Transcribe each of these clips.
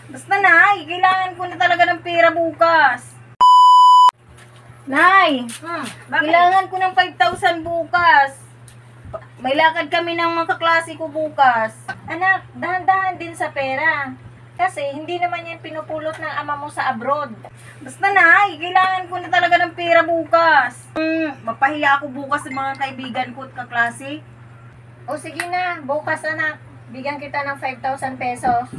Basta Nay, kailangan ko na talaga ng pera bukas. Nay, Bakit? kailangan ko ng 5,000 bukas. May lakad kami ng mga kaklase ko bukas. Anak, dahan-dahan din sa pera. Kasi hindi naman yan pinupulot ng ama mo sa abroad. Basta Nay, kailangan ko na talaga ng pera bukas. Mapahiya ako bukas sa mga kaibigan ko at kaklase. O sige na, bukas anak, bigyan kita ng 5,000 pesos.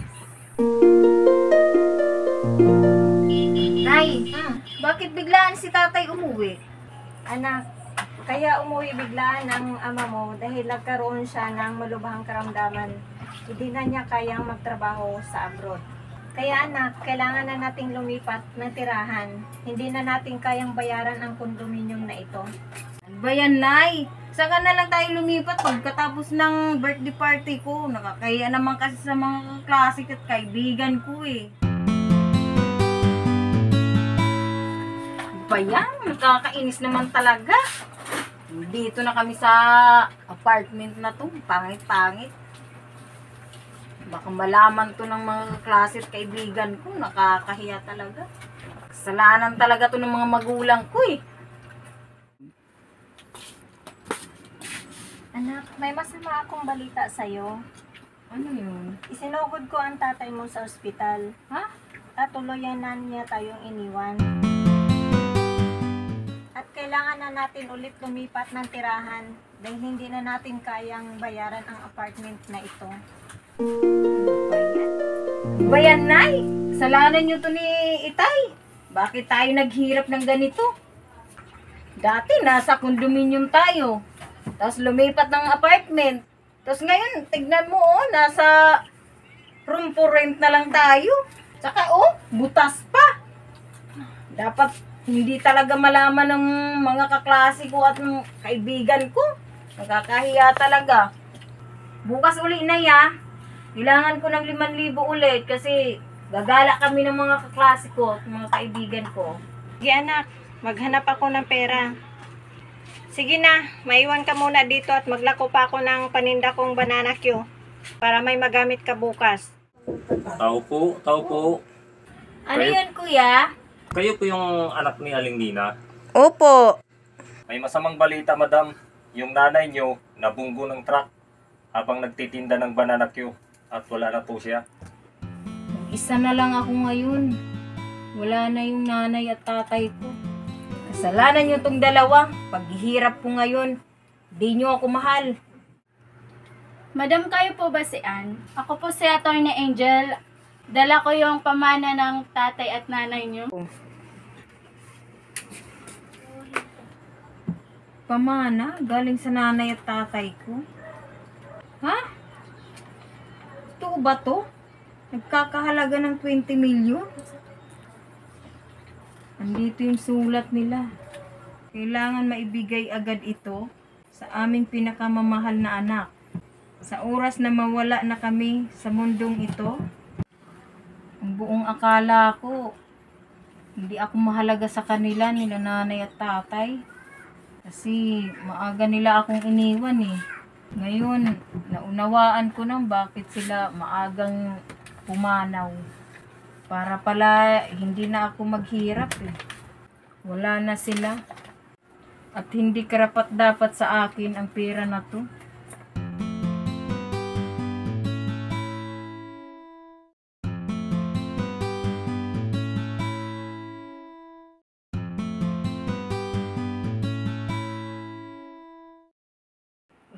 Nay, bakit biglaan si tatay umuwi? Anak, kaya umuwi biglaan ang ama mo dahil nagkaroon siya ng malubhang karamdaman. Hindi na niya kayang magtrabaho sa abroad. Kaya anak, kailangan na nating lumipat ng tirahan. Hindi na natin kayang bayaran ang kondominium na ito. Ano ba yan, Nay? Saka na lang tayo lumipat pagkatapos ng birthday party ko. Nakakaya naman kasi sa mga klase at kaibigan ko eh. Ano ba yan? Nakakainis naman talaga. Dito na kami sa apartment na to. Pangit-pangit. Baka malaman to ng mga klase at kaibigan ko. Nakakahiya talaga. Kasalanan talaga to ng mga magulang ko eh. Anak, may masama akong balita sa'yo. Ano yun? Isinugod ko ang tatay mo sa ospital. Ha? At tuluyan na niya tayong iniwan. At kailangan na natin ulit lumipat ng tirahan dahil hindi na natin kayang bayaran ang apartment na ito. Bayan, Nay! Kasalanan nyo to ni Itay. Bakit tayo naghirap ng ganito? Dati nasa condominium tayo. Tapos lumipat ng apartment. Tapos ngayon, tignan mo nasa room for rent na lang tayo. Tsaka butas pa. Dapat hindi talaga malaman ng mga kaklase ko at ng kaibigan ko. Nakakahiya talaga. Bukas uli na kailangan ko ng 5,000 ulit kasi gagala kami ng mga kaklase ko at mga kaibigan ko. Sige anak, maghanap ako ng pera. Sige na, maiwan ka muna dito at maglako pa ako ng paninda kong banana Q para may magamit ka bukas. Tao po. Ano Kayo- yun, kuya? Kayo po yung anak ni Aling Nina. Opo. May masamang balita, madam. Yung nanay nyo, nabunggo ng truck habang nagtitinda ng banana Q at wala na po siya. Isa na lang ako ngayon. Wala na yung nanay at tatay ko. Kasalanan nyo tong dalawa. Paghihirap ko ngayon, di nyo ako mahal. Madam, kayo po ba si Ann? Ako po si Atty. Angel. Dala ko yung pamana ng tatay at nanay niyo. Pamana? Galing sa nanay at tatay ko? Ha? Totoo ba to? Nagkakahalaga ng 20 million? Andito yung sulat nila. Kailangan maibigay agad ito sa aming pinakamamahal na anak. Sa oras na mawala na kami sa mundong ito, ang buong akala ko, hindi ako mahalaga sa kanila, nila nanay at tatay. Kasi maaga nila akong iniwan eh. Ngayon, naunawaan ko nang bakit sila maagang pumanaw. Para pala hindi na ako maghirap eh. Wala na sila. At hindi karapat dapat sa akin ang pera na to.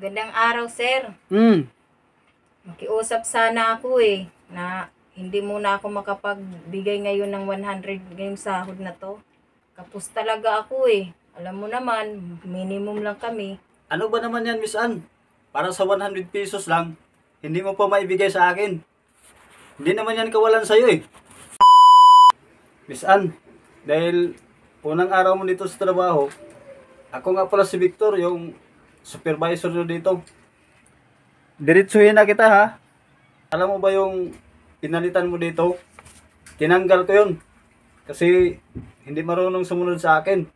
Gandang araw, sir. Makiusap sana ako eh, na hindi muna ako makapagbigay ngayon ng 100 ngayong sahod na to. Kapos talaga ako eh. Alam mo naman, minimum lang kami. Ano ba naman yan, Miss Ann? Para sa 100 pesos lang, hindi mo pa maibigay sa akin. Hindi naman yan kawalan sa'yo eh. Miss Ann, dahil unang araw mo dito sa trabaho, ako nga pala si Victor, yung supervisor nyo dito. Diretsuhin na kita ha. Alam mo ba yung pinalitan mo dito? Tinanggal ko yun. Kasi hindi marunong sumunod sa akin.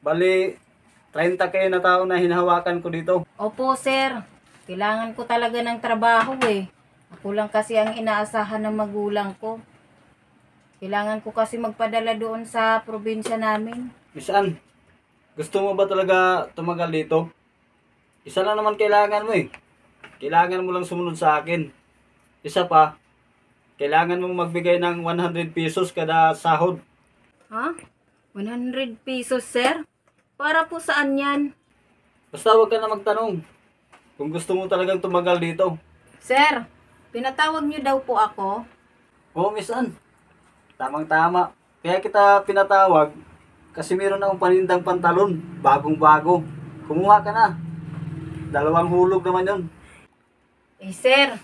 Bali, 30K na tao na hinahawakan ko dito. Opo, sir. Kailangan ko talaga ng trabaho eh. Ako lang kasi ang inaasahan ng magulang ko. Kailangan ko kasi magpadala doon sa probinsya namin. Miss Ann, gusto mo ba talaga tumagal dito? Isa lang naman kailangan mo eh. Kailangan mo lang sumunod sa akin. Isa pa, kailangan mong magbigay ng 100 pesos kada sahod. Ha? 100 pesos, sir? Para po saan yan? Basta huwag ka na magtanong kung gusto mo talagang tumagal dito. Sir, pinatawag niyo daw po ako. Oo, Miss Ann. Tamang-tama. Kaya kita pinatawag kasi meron akong panindang pantalon. Bagong-bago. Kumuha ka na. 2 hulog naman yun. Eh, sir,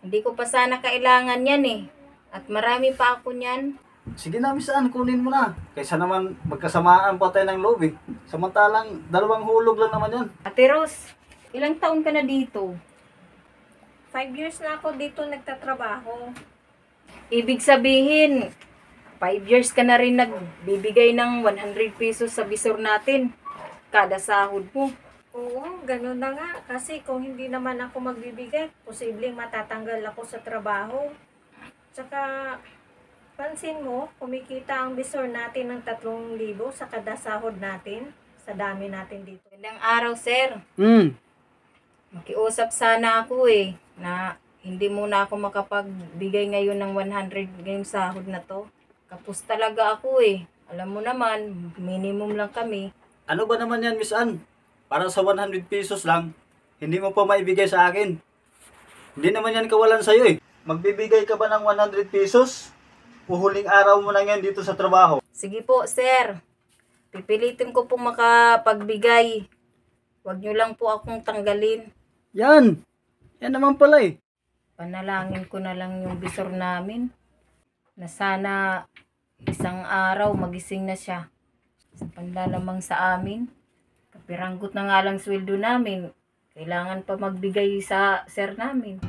hindi ko pa sana kailangan yan eh. At marami pa ako niyan. Sige na, Miss Ann, kunin mo na. Kaysa naman magkasamaan pa tayo ng loob eh. Samantalang 2 hulog lang naman yan. Ate Rose, ilang taon ka na dito? 5 years na ako dito nagtatrabaho. Ibig sabihin, 5 years ka na rin nagbibigay ng 100 pesos sa bisor natin. Kada sahod mo. Oo, ganun na nga. Kasi kung hindi naman ako magbibigay, posibleng matatanggal ako sa trabaho. Tsaka, pansin mo, kumikita ang bisor natin ng 3,000 sa kada sahod natin. Sa dami natin dito. Magandang araw, sir. Hmm. Makiusap sana ako eh, na hindi muna ako makapagbigay ngayon ng 100 ngayong sahod na to. Kapos talaga ako eh. Alam mo naman, minimum lang kami. Ano ba naman yan, Miss Ann? Para sa 100 pesos lang, hindi mo pa maibigay sa akin. Hindi naman yan kawalan sa'yo eh. Magbibigay ka ba ng 100 pesos? Uhuling araw mo na yan dito sa trabaho. Sige po, sir. Pipilitin ko pong makapagbigay. Huwag niyo lang po akong tanggalin. Yan! Yan naman pala eh. Panalangin ko na lang yung bisor namin na sana isang araw magising na siya. Sa panlalamang sa amin, kapiranggot na nga lang sweldo namin. Kailangan pa magbigay sa sir namin.